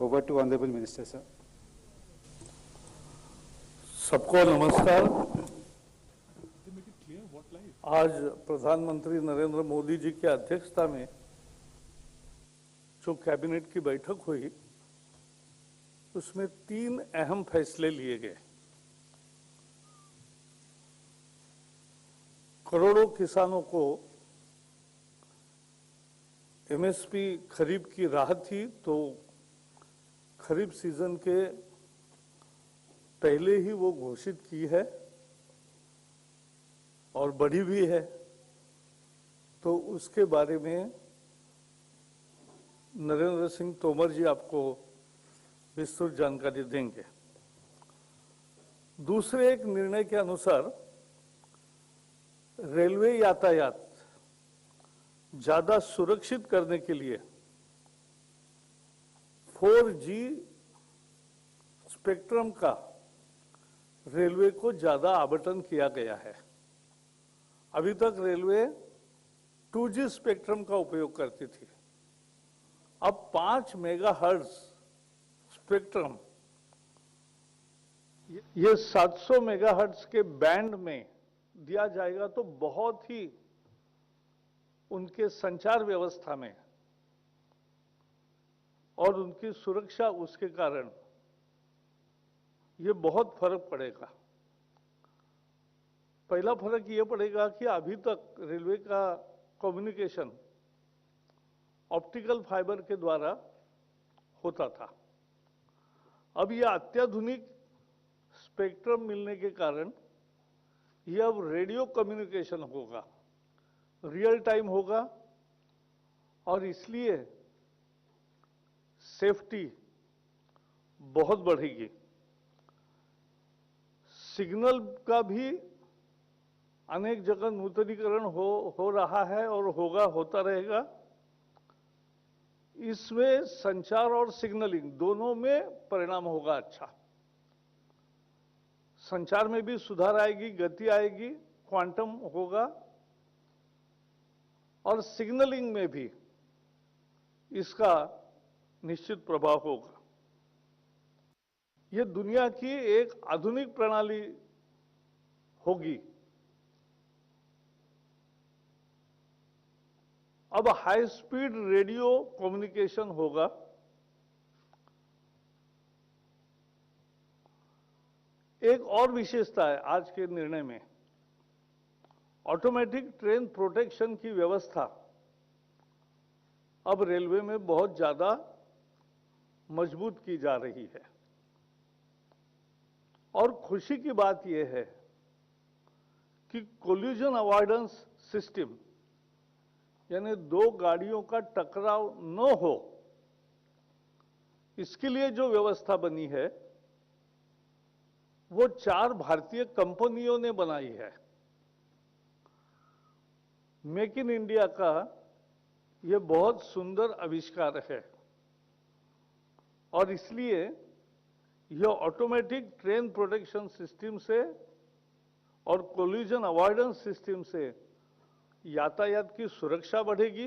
Over to Honorable Minister, sir. सबको नमस्कार। आज प्रधानमंत्री नरेंद्र मोदी जी की अध्यक्षता में जो कैबिनेट की बैठक हुई उसमें 3 अहम फैसले लिए गए। करोड़ों किसानों को एमएसपी खरीफ की राहत थी, तो खरीफ सीजन के पहले ही वो घोषित की है और बढ़ी भी है, तो उसके बारे में नरेंद्र सिंह तोमर जी आपको विस्तृत जानकारी देंगे। दूसरे एक निर्णय के अनुसार रेलवे यातायात ज्यादा सुरक्षित करने के लिए 4G स्पेक्ट्रम का रेलवे को ज्यादा आवंटन किया गया है। अभी तक रेलवे 2G स्पेक्ट्रम का उपयोग करती थी। अब 5 मेगाहर्ट्ज स्पेक्ट्रम, ये 700 मेगाहर्ट्ज के बैंड में दिया जाएगा, तो बहुत ही उनके संचार व्यवस्था में और उनकी सुरक्षा, उसके कारण ये बहुत फर्क पड़ेगा। पहला फर्क ये पड़ेगा कि अभी तक रेलवे का कम्युनिकेशन ऑप्टिकल फाइबर के द्वारा होता था। अब यह अत्याधुनिक स्पेक्ट्रम मिलने के कारण यह अब रेडियो कम्युनिकेशन होगा, रियल टाइम होगा, और इसलिए सेफ्टी बहुत बढ़ेगी। सिग्नल का भी अनेक जगह नूतनीकरण हो रहा है और होता रहेगा। इसमें संचार और सिग्नलिंग दोनों में परिणाम होगा अच्छा। संचार में भी सुधार आएगी, गति आएगी, क्वांटम होगा, और सिग्नलिंग में भी इसका निश्चित प्रभाव होगा। यह दुनिया की एक आधुनिक प्रणाली होगी। अब हाई स्पीड रेडियो कम्युनिकेशन होगा। एक और विशेषता है आज के निर्णय में, ऑटोमेटिक ट्रेन प्रोटेक्शन की व्यवस्था अब रेलवे में बहुत ज्यादा मजबूत की जा रही है। और खुशी की बात यह है कि कोलिजन अवॉइडेंस सिस्टम, यानी 2 गाड़ियों का टकराव न हो, इसके लिए जो व्यवस्था बनी है वो 4 भारतीय कंपनियों ने बनाई है। मेक इन इंडिया का यह बहुत सुंदर आविष्कार है, और इसलिए यह ऑटोमेटिक ट्रेन प्रोटेक्शन सिस्टम से और कोलिजन अवॉइडेंस सिस्टम से यातायात की सुरक्षा बढ़ेगी।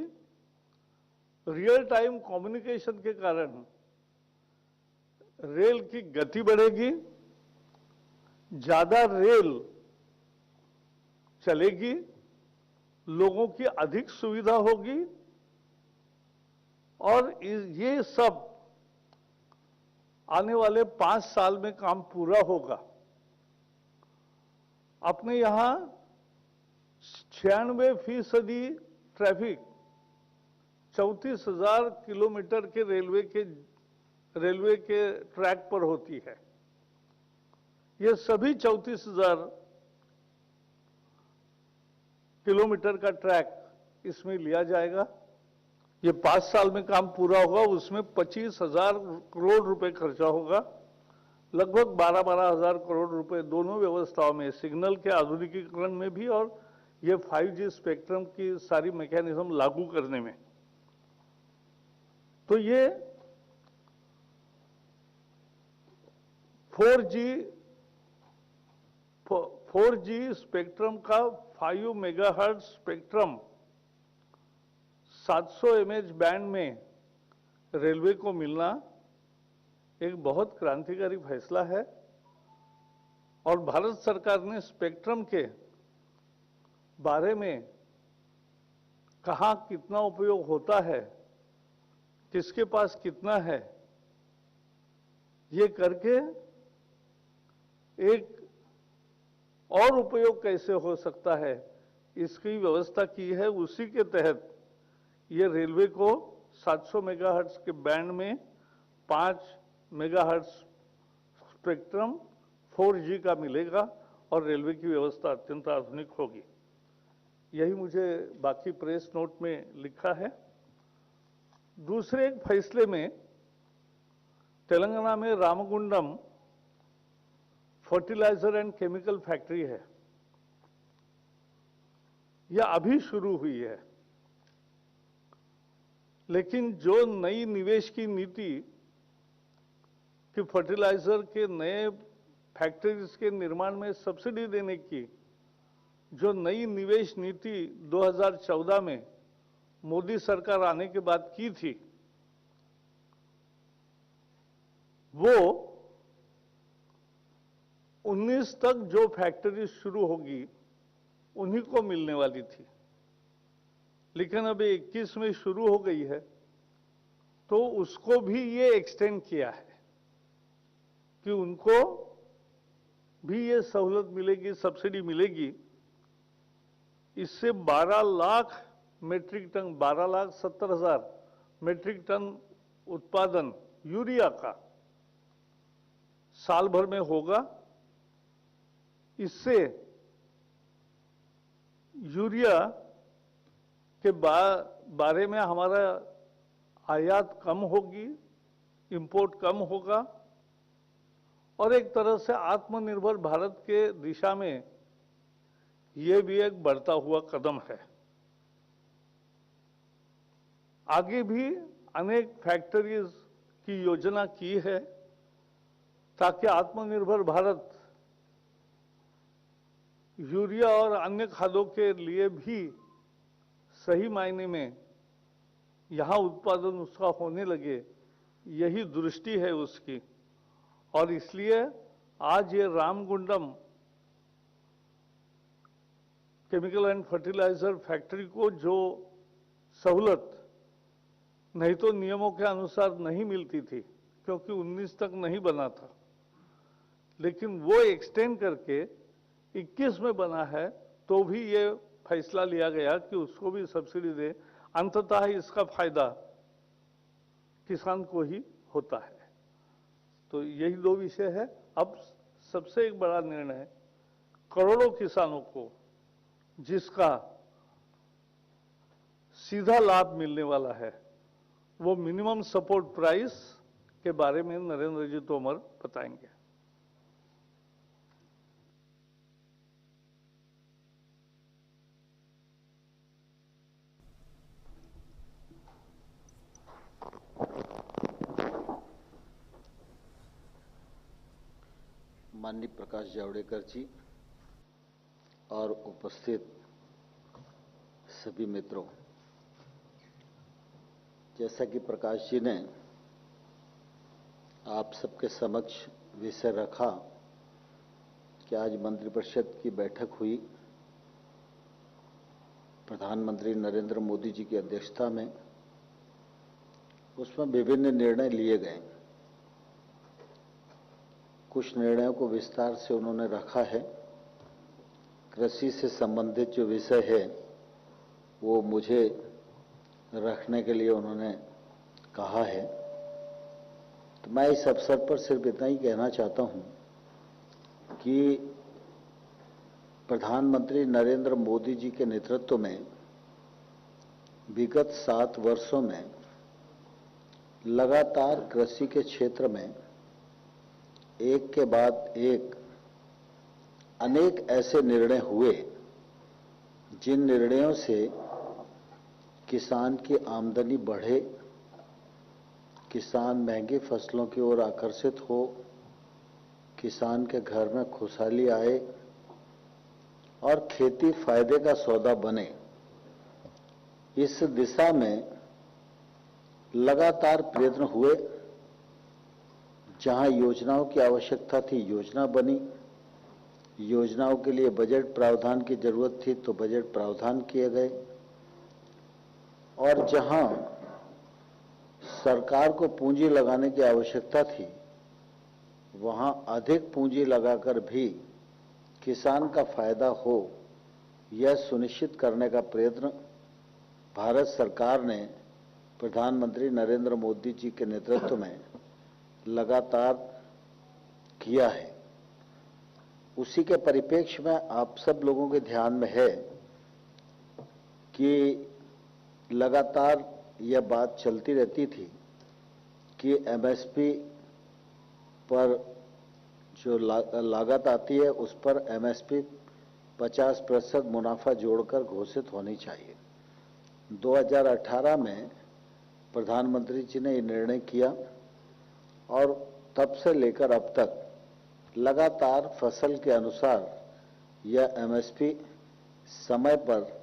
रियल टाइम कम्युनिकेशन के कारण रेल की गति बढ़ेगी, ज्यादा रेल चलेगी, लोगों की अधिक सुविधा होगी, और ये सब आने वाले 5 साल में काम पूरा होगा। अपने यहां 96% ट्रैफिक 34,000 किलोमीटर के रेलवे के ट्रैक पर होती है। ये सभी 34,000 किलोमीटर का ट्रैक इसमें लिया जाएगा। ये 5 साल में काम पूरा होगा। उसमें 25,000 करोड़ रुपए खर्चा होगा। लगभग 12,000 करोड़ रुपए दोनों व्यवस्थाओं में, सिग्नल के आधुनिकीकरण में भी और ये 5G स्पेक्ट्रम की सारी मैकेनिज्म लागू करने में। तो ये 4G स्पेक्ट्रम का 5 मेगाहर्ट्ज स्पेक्ट्रम 700 mH बैंड में रेलवे को मिलना एक बहुत क्रांतिकारी फैसला है और भारत सरकार ने स्पेक्ट्रम के बारे में कहाँ कितना उपयोग होता है, किसके पास कितना है, ये करके एक और उपयोग कैसे हो सकता है इसकी व्यवस्था की है। उसी के तहत ये रेलवे को 700 मेगाहर्ट्ज के बैंड में 5 मेगाहर्ट्ज स्पेक्ट्रम 4G का मिलेगा और रेलवे की व्यवस्था अत्यंत आधुनिक होगी। यही मुझे बाकी प्रेस नोट में लिखा है। दूसरे एक फैसले में तेलंगाना में Ramagundam fertiliser and chemical factory है, यह अभी शुरू हुई है, लेकिन जो नई निवेश की नीति कि फर्टिलाइजर के नए फैक्ट्रीज के निर्माण में सब्सिडी देने की जो नई निवेश नीति 2014 में मोदी सरकार आने के बाद की थी, वो 19 तक जो फैक्ट्री शुरू होगी उन्हीं को मिलने वाली थी, लेकिन अभी 21 में शुरू हो गई है, तो उसको भी ये एक्सटेंड किया है कि उनको भी ये सहूलत मिलेगी, सब्सिडी मिलेगी। इससे 12 lakh metric ton, 12,70,000 metric ton उत्पादन यूरिया का साल भर में होगा। इससे यूरिया के बारे में हमारा आयात कम होगी, इंपोर्ट कम होगा और एक तरह से आत्मनिर्भर भारत के दिशा में ये भी एक बढ़ता हुआ कदम है। आगे भी अनेक फैक्ट्रीज की योजना की है ताकि आत्मनिर्भर भारत यूरिया और अन्य खादों के लिए भी सही मायने में यहां उत्पादन उसका होने लगे, यही दृष्टि है उसकी। और इसलिए आज ये Ramagundam chemical and fertiliser factory को जो सहूलत नहीं तो नियमों के अनुसार नहीं मिलती थी क्योंकि 19 तक नहीं बना था, लेकिन वो एक्सटेंड करके 21 में बना है, तो भी ये फैसला लिया गया कि उसको भी सब्सिडी दे। अंततः इसका फायदा किसान को ही होता है। तो यही दो विषय है। अब सबसे एक बड़ा निर्णय करोड़ों किसानों को जिसका सीधा लाभ मिलने वाला है, वो मिनिमम सपोर्ट प्राइस के बारे में नरेंद्र जी तोमर बताएंगे। माननीय प्रकाश जावड़ेकर जी और उपस्थित सभी मित्रों, जैसा कि प्रकाश जी ने आप सबके समक्ष विषय रखा कि आज मंत्रिपरिषद की बैठक हुई प्रधानमंत्री नरेंद्र मोदी जी की अध्यक्षता में, उसमें विभिन्न निर्णय लिए गए। कुछ निर्णयों को विस्तार से उन्होंने रखा है। कृषि से संबंधित जो विषय है वो मुझे रखने के लिए उन्होंने कहा है। तो मैं इस अवसर पर सिर्फ इतना ही कहना चाहता हूं कि प्रधानमंत्री नरेंद्र मोदी जी के नेतृत्व में विगत 7 वर्षों में लगातार कृषि के क्षेत्र में एक के बाद एक अनेक ऐसे निर्णय हुए जिन निर्णयों से किसान की आमदनी बढ़े, किसान महंगी फसलों की ओर आकर्षित हो, किसान के घर में खुशहाली आए और खेती फायदे का सौदा बने। इस दिशा में लगातार प्रयत्न हुए। जहां योजनाओं की आवश्यकता थी योजना बनी, योजनाओं के लिए बजट प्रावधान की जरूरत थी तो बजट प्रावधान किए गए, और जहां सरकार को पूंजी लगाने की आवश्यकता थी वहां अधिक पूंजी लगाकर भी किसान का फायदा हो यह सुनिश्चित करने का प्रयत्न भारत सरकार ने प्रधानमंत्री नरेंद्र मोदी जी के नेतृत्व में लगातार किया है। उसी के परिप्रेक्ष्य में आप सब लोगों के ध्यान में है कि लगातार यह बात चलती रहती थी कि एमएसपी पर जो लागत आती है उस पर एमएसपी 50% मुनाफा जोड़कर घोषित होनी चाहिए। 2018 में प्रधानमंत्री जी ने ये निर्णय किया और तब से लेकर अब तक लगातार फसल के अनुसार यह एमएसपी समय पर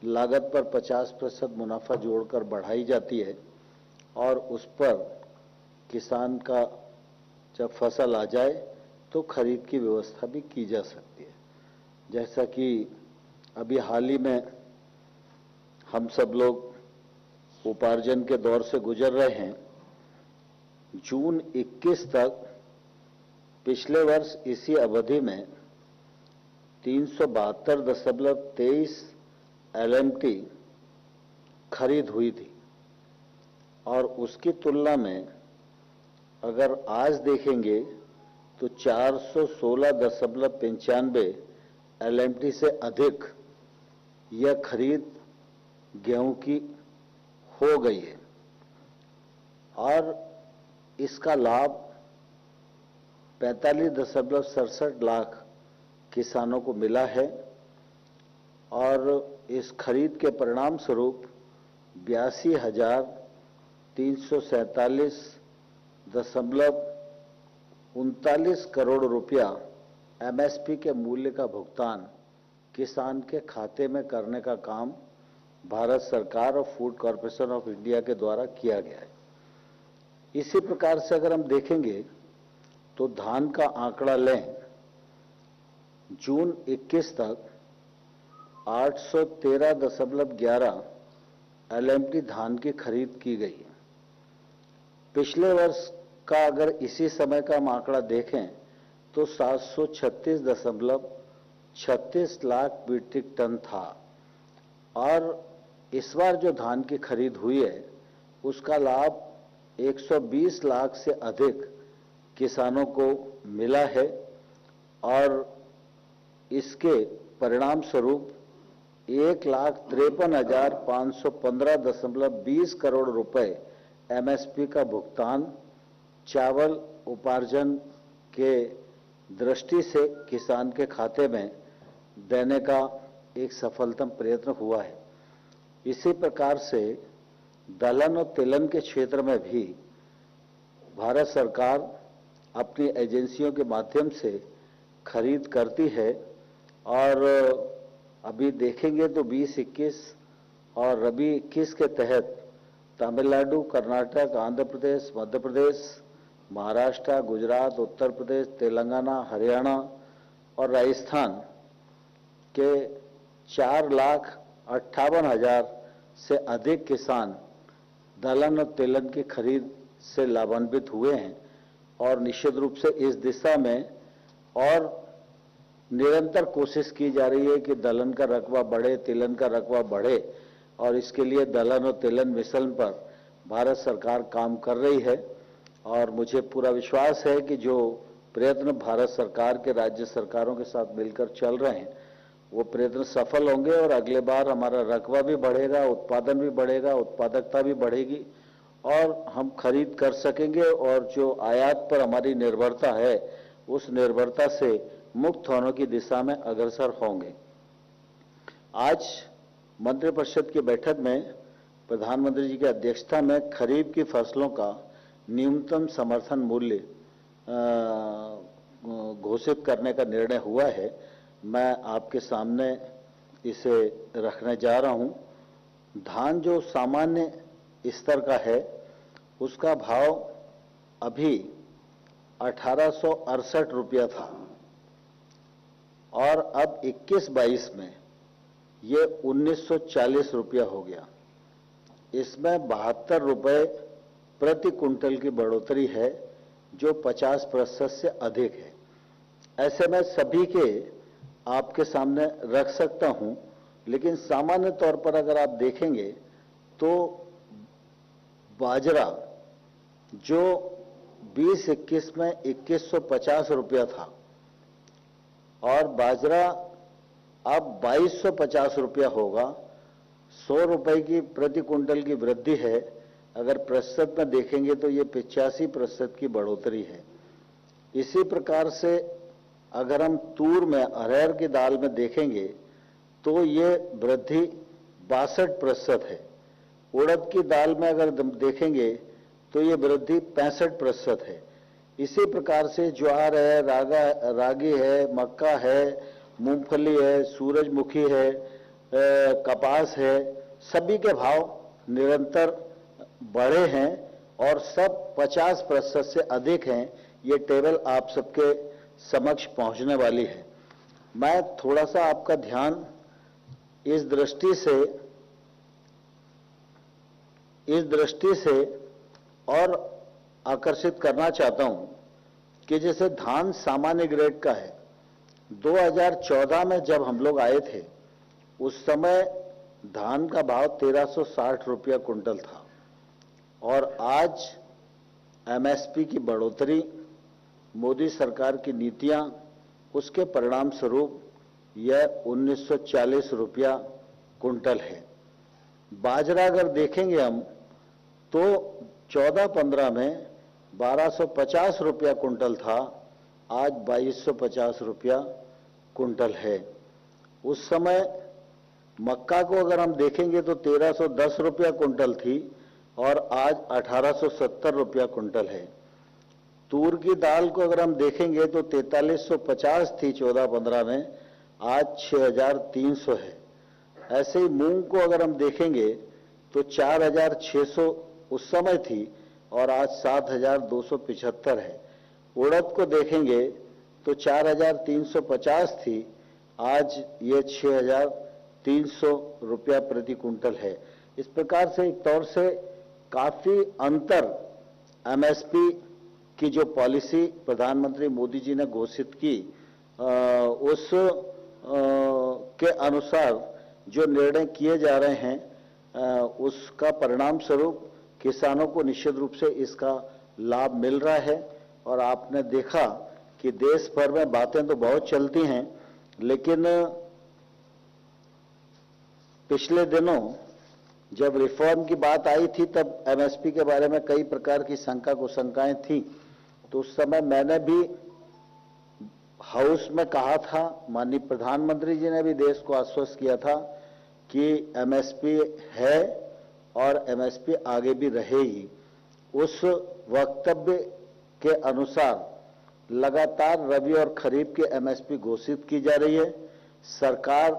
लागत पर 50% मुनाफा जोड़कर बढ़ाई जाती है और उस पर किसान का जब फसल आ जाए तो खरीद की व्यवस्था भी की जा सकती है। जैसा कि अभी हाल ही में हम सब लोग उपार्जन के दौर से गुजर रहे हैं, जून 21 तक पिछले वर्ष इसी अवधि में 372.23 एलएमटी खरीद हुई थी और उसकी तुलना में अगर आज देखेंगे तो 416.95 एलएमटी से अधिक यह खरीद गेहूं की हो गई है और इसका लाभ 45.67 लाख किसानों को मिला है और इस खरीद के परिणाम स्वरूप 82,347.39 करोड़ रुपया एमएसपी के मूल्य का भुगतान किसान के खाते में करने का काम भारत सरकार और फूड कॉरपोरेशन ऑफ इंडिया के द्वारा किया गया है। इसी प्रकार से अगर हम देखेंगे तो धान का आंकड़ा लें, जून 21 तक 813.11 एलएमटी धान की खरीद की गई है। पिछले वर्ष का अगर इसी समय का हम आंकड़ा देखें तो 736.36 लाख मीट्रिक टन था और इस बार जो धान की खरीद हुई है उसका लाभ 120 लाख से अधिक किसानों को मिला है और इसके परिणाम स्वरूप 1,53,515.20 करोड़ रुपए एमएसपी का भुगतान चावल उपार्जन के दृष्टि से किसान के खाते में देने का एक सफलतम प्रयत्न हुआ है। इसी प्रकार से दलहन और तिलहन के क्षेत्र में भी भारत सरकार अपनी एजेंसियों के माध्यम से खरीद करती है और अभी देखेंगे तो 20-21 और रबी 21 के तहत तमिलनाडु, कर्नाटक, आंध्र प्रदेश, मध्य प्रदेश, महाराष्ट्र, गुजरात, उत्तर प्रदेश, तेलंगाना, हरियाणा और राजस्थान के 4,58,000 से अधिक किसान दलहन और तिलहन की खरीद से लाभान्वित हुए हैं और निश्चित रूप से इस दिशा में और निरंतर कोशिश की जा रही है कि दलहन का रकबा बढ़े, तिलहन का रकबा बढ़े और इसके लिए दलहन और तिलहन मिशन पर भारत सरकार काम कर रही है और मुझे पूरा विश्वास है कि जो प्रयत्न भारत सरकार के राज्य सरकारों के साथ मिलकर चल रहे हैं वो प्रयत्न सफल होंगे और अगले बार हमारा रकबा भी बढ़ेगा, उत्पादन भी बढ़ेगा, उत्पादकता भी बढ़ेगी और हम खरीद कर सकेंगे और जो आयात पर हमारी निर्भरता है उस निर्भरता से मुक्त होने की दिशा में अग्रसर होंगे। आज मंत्रिपरिषद की बैठक में प्रधानमंत्री जी की अध्यक्षता में खरीफ की फसलों का न्यूनतम समर्थन मूल्य घोषित करने का निर्णय हुआ है। मैं आपके सामने इसे रखने जा रहा हूं। धान जो सामान्य स्तर का है उसका भाव अभी 1868 रुपया था और अब 21-22 में ये 1940 रुपया हो गया। इसमें 72 रुपये प्रति कुंटल की बढ़ोतरी है, जो 50% से अधिक है। ऐसे में सभी के आपके सामने रख सकता हूं, लेकिन सामान्य तौर पर अगर आप देखेंगे तो बाजरा जो 20-21 में 2150 रुपया था और बाजरा अब 2250 रुपया होगा। 100 रुपए की प्रति कुंटल की वृद्धि है। अगर प्रतिशत में देखेंगे तो ये 85% की बढ़ोतरी है। इसी प्रकार से अगर हम तूर में, अरहर की दाल में देखेंगे तो ये वृद्धि 62% है। उड़द की दाल में अगर देखेंगे तो ये वृद्धि 65% है। इसी प्रकार से ज्वार है, रागी है, मक्का है, मूंगफली है, सूरजमुखी है, कपास है, सभी के भाव निरंतर बढ़े हैं और सब 50% से अधिक हैं। ये टेबल आप सबके समक्ष पहुंचने वाली है। मैं थोड़ा सा आपका ध्यान इस दृष्टि से और आकर्षित करना चाहता हूं कि जैसे धान सामान्य ग्रेड का है। 2014 में जब हम लोग आए थे उस समय धान का भाव 1360 रुपया कुंटल था और आज एमएसपी की बढ़ोतरी, मोदी सरकार की नीतियां, उसके परिणाम स्वरूप यह 1940 रुपया कुंटल है। बाजरा अगर देखेंगे हम तो 14-15 में 1250 रुपया कुंटल था, आज 2250 रुपया कुंटल है। उस समय मक्का को अगर हम देखेंगे तो 1310 रुपया कुंटल थी और आज 1870 रुपया कुंटल है। तूर की दाल को अगर हम देखेंगे तो 4350 थी 14-15 में, आज 6300 है। ऐसे ही मूंग को अगर हम देखेंगे तो 4600 उस समय थी और आज 7275 है। उड़द को देखेंगे तो 4350 थी, आज ये 6300 रुपया प्रति कुंटल है। इस प्रकार से एक तौर से काफी अंतर एमएसपी की जो पॉलिसी प्रधानमंत्री मोदी जी ने घोषित की उस के अनुसार जो निर्णय किए जा रहे हैं उसका परिणाम स्वरूप किसानों को निश्चित रूप से इसका लाभ मिल रहा है। और आपने देखा कि देश भर में बातें तो बहुत चलती हैं, लेकिन पिछले दिनों जब रिफॉर्म की बात आई थी तब एमएसपी के बारे में कई प्रकार की कुशंकाएं थी। तो उस समय मैंने भी हाउस में कहा था, माननीय प्रधानमंत्री जी ने भी देश को आश्वस्त किया था कि एमएसपी है और एमएसपी आगे भी रहेगी। उस वक्तव्य के अनुसार लगातार रबी और खरीफ की एमएसपी घोषित की जा रही है। सरकार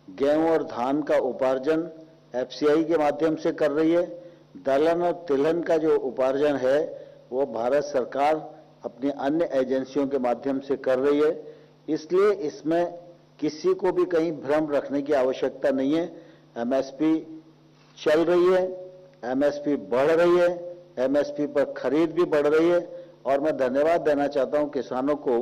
गेहूं और धान का उपार्जन एफसीआई के माध्यम से कर रही है। दलहन और तिलहन का जो उपार्जन है वो भारत सरकार अपनी अन्य एजेंसियों के माध्यम से कर रही है। इसलिए इसमें किसी को भी कहीं भ्रम रखने की आवश्यकता नहीं है। एमएसपी चल रही है, एमएसपी बढ़ रही है, एमएसपी पर खरीद भी बढ़ रही है। और मैं धन्यवाद देना चाहता हूं किसानों को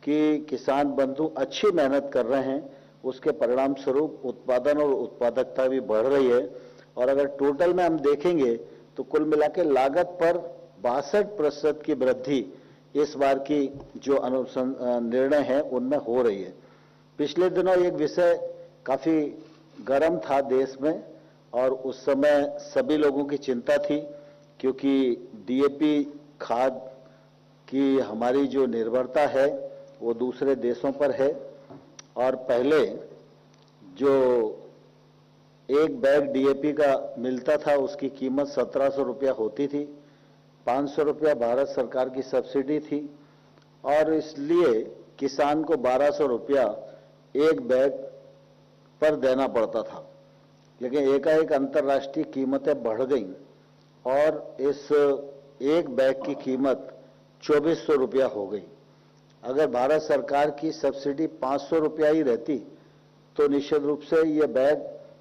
कि किसान बंधु अच्छी मेहनत कर रहे हैं, उसके परिणाम स्वरूप उत्पादन और उत्पादकता भी बढ़ रही है। और अगर टोटल में हम देखेंगे तो कुल मिलाकर लागत पर 62% की वृद्धि इस बार की जो निर्णय है उनमें हो रही है। पिछले दिनों एक विषय काफी गर्म था देश में और उस समय सभी लोगों की चिंता थी, क्योंकि डीएपी खाद की हमारी जो निर्भरता है वो दूसरे देशों पर है। और पहले जो एक बैग डीएपी का मिलता था उसकी कीमत 1700 रुपया होती थी, 500 रुपया भारत सरकार की सब्सिडी थी और इसलिए किसान को 1200 रुपया एक बैग पर देना पड़ता था। लेकिन एकाएक अंतर्राष्ट्रीय कीमतें बढ़ गईं और इस एक बैग की कीमत 2400 रुपया हो गई। अगर भारत सरकार की सब्सिडी 500 रुपया ही रहती तो निश्चित रूप से ये बैग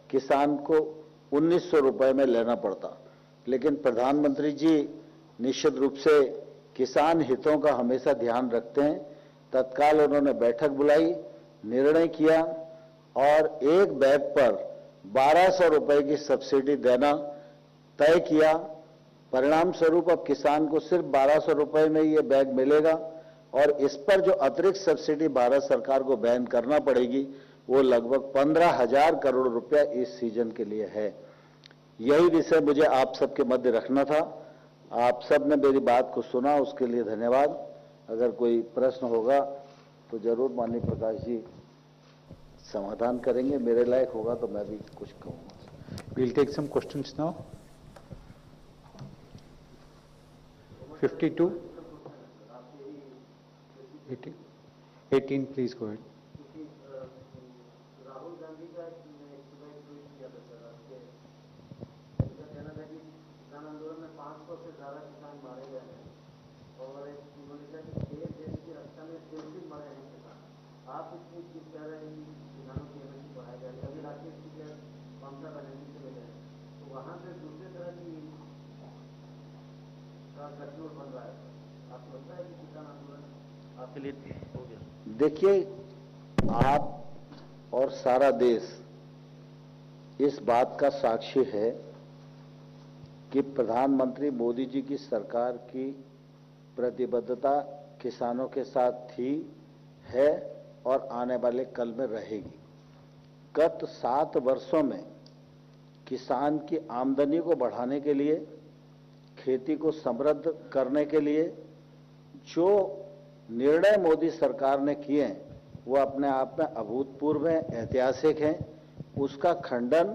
किसान को 1900 रुपए में लेना पड़ता। लेकिन प्रधानमंत्री जी निश्चित रूप से किसान हितों का हमेशा ध्यान रखते हैं। तत्काल उन्होंने बैठक बुलाई, निर्णय किया और एक बैग पर 1200 रुपए की सब्सिडी देना तय किया। परिणाम स्वरूप अब किसान को सिर्फ 1200 रुपए में ये बैग मिलेगा और इस पर जो अतिरिक्त सब्सिडी भारत सरकार को वहन करना पड़ेगी वो लगभग 15,000 करोड़ रुपया इस सीजन के लिए है। यही विषय मुझे आप सबके मध्य रखना था। आप सब ने मेरी बात को सुना, उसके लिए धन्यवाद। अगर कोई प्रश्न होगा तो जरूर माननीय प्रकाश जी समाधान करेंगे, मेरे लायक होगा तो मैं भी कुछ कहूंगा। We'll take some questions now. 52, 18, please go ahead. Rahul Gandhi का ट्वीट किया था सर आपके, उनका कहना था कि किसान आंदोलन में 500 से ज्यादा किसान मारे गए हैं और उन्होंने कहा कि देश की रक्षा में फिर भी मरे हैं किसान। आप इसमें चीज कह रहे हैं कि किसानों की एमएसपी बढ़ाई जा रही है। अभी राकेश जी के ममता बनर्जी से मिले हैं तो वहां पे दूसरे तरह की गठजोड़ बन रहा है। आपको लगता है कि किसान आंदोलन आपके लिए हो गया? देखिए, आप और सारा देश इस बात का साक्षी है कि प्रधानमंत्री मोदी जी की सरकार की प्रतिबद्धता किसानों के साथ थी, है और आने वाले कल में रहेगी। गत 7 वर्षों में किसान की आमदनी को बढ़ाने के लिए, खेती को समृद्ध करने के लिए जो निर्णय मोदी सरकार ने किए हैं वो अपने आप में अभूतपूर्व हैं, ऐतिहासिक हैं। उसका खंडन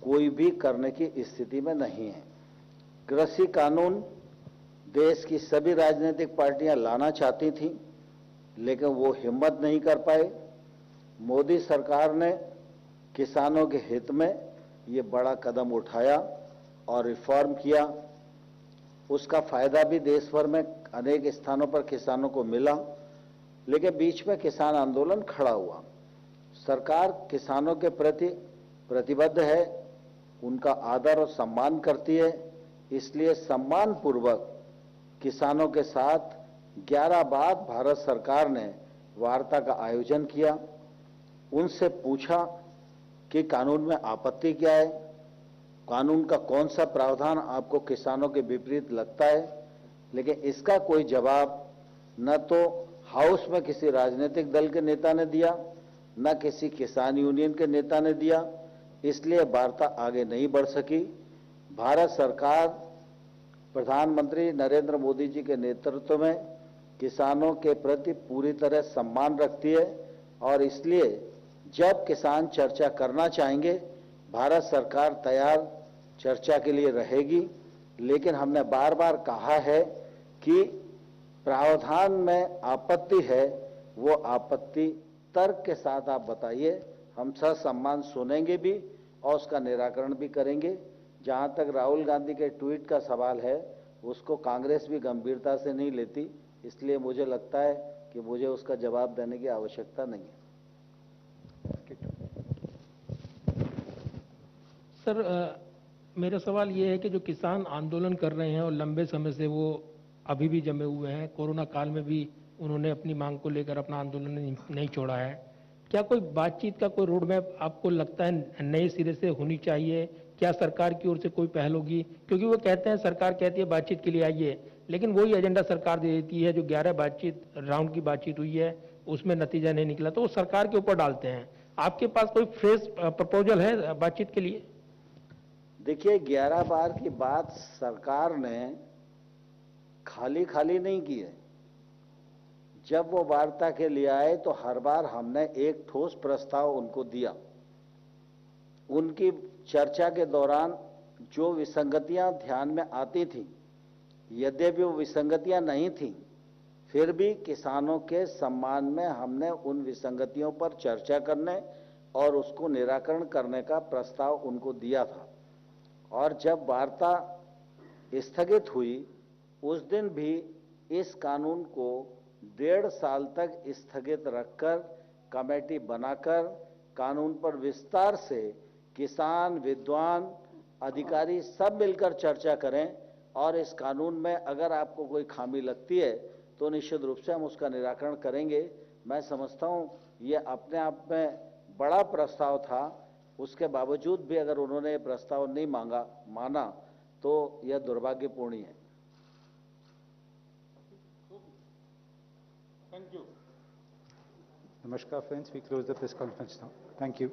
कोई भी करने की स्थिति में नहीं है। कृषि कानून देश की सभी राजनीतिक पार्टियां लाना चाहती थीं, लेकिन वो हिम्मत नहीं कर पाए। मोदी सरकार ने किसानों के हित में ये बड़ा कदम उठाया और रिफॉर्म किया। उसका फायदा भी देश भर में अनेक स्थानों पर किसानों को मिला, लेकिन बीच में किसान आंदोलन खड़ा हुआ। सरकार किसानों के प्रति प्रतिबद्ध है, उनका आदर और सम्मान करती है, इसलिए सम्मानपूर्वक किसानों के साथ 11 बार भारत सरकार ने वार्ता का आयोजन किया। उनसे पूछा कि कानून में आपत्ति क्या है, कानून का कौन सा प्रावधान आपको किसानों के विपरीत लगता है, लेकिन इसका कोई जवाब न तो हाउस में किसी राजनीतिक दल के नेता ने दिया, न किसी किसान यूनियन के नेता ने दिया। इसलिए वार्ता आगे नहीं बढ़ सकी। भारत सरकार प्रधानमंत्री नरेंद्र मोदी जी के नेतृत्व में किसानों के प्रति पूरी तरह सम्मान रखती है और इसलिए जब किसान चर्चा करना चाहेंगे भारत सरकार तैयार चर्चा के लिए रहेगी। लेकिन हमने बार बार कहा है कि प्रावधान में आपत्ति है, वो आपत्ति तर्क के साथ आप बताइए, हम ससम्मान सुनेंगे भी और उसका निराकरण भी करेंगे। जहां तक राहुल गांधी के ट्वीट का सवाल है, उसको कांग्रेस भी गंभीरता से नहीं लेती, इसलिए मुझे लगता है कि मुझे उसका जवाब देने की आवश्यकता नहीं है। सर, मेरा सवाल ये है कि जो किसान आंदोलन कर रहे हैं और लंबे समय से वो अभी भी जमे हुए हैं, कोरोना काल में भी उन्होंने अपनी मांग को लेकर अपना आंदोलन नहीं छोड़ा है, क्या कोई बातचीत का कोई रोड मैप आपको लगता है नए सिरे से होनी चाहिए? क्या सरकार की ओर से कोई पहल होगी? क्योंकि वो कहते हैं, सरकार कहती है बातचीत के लिए आइए, लेकिन वही एजेंडा सरकार दे देती है। जो 11 बातचीत राउंड की बातचीत हुई है उसमें नतीजा नहीं निकला, तो वो सरकार के ऊपर डालते हैं। आपके पास कोई फ्रेश प्रपोजल है बातचीत के लिए? देखिए, 11 बार की बात सरकार ने खाली खाली नहीं की है। जब वो वार्ता के लिए आए तो हर बार हमने एक ठोस प्रस्ताव उनको दिया। उनकी चर्चा के दौरान जो विसंगतियां ध्यान में आती थी, यद्यपि वो विसंगतियां नहीं थी, फिर भी किसानों के सम्मान में हमने उन विसंगतियों पर चर्चा करने और उसको निराकरण करने का प्रस्ताव उनको दिया था। और जब वार्ता स्थगित हुई उस दिन भी इस कानून को 1.5 साल तक स्थगित रखकर कमेटी बनाकर कानून पर विस्तार से किसान, विद्वान, अधिकारी सब मिलकर चर्चा करें और इस कानून में अगर आपको कोई खामी लगती है तो निश्चित रूप से हम उसका निराकरण करेंगे। मैं समझता हूं ये अपने आप में बड़ा प्रस्ताव था, उसके बावजूद भी अगर उन्होंने ये प्रस्ताव नहीं माना तो यह दुर्भाग्यपूर्ण है। Thank you. Namaskar, friends. We close the press conference now. Thank you.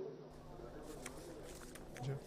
Sure.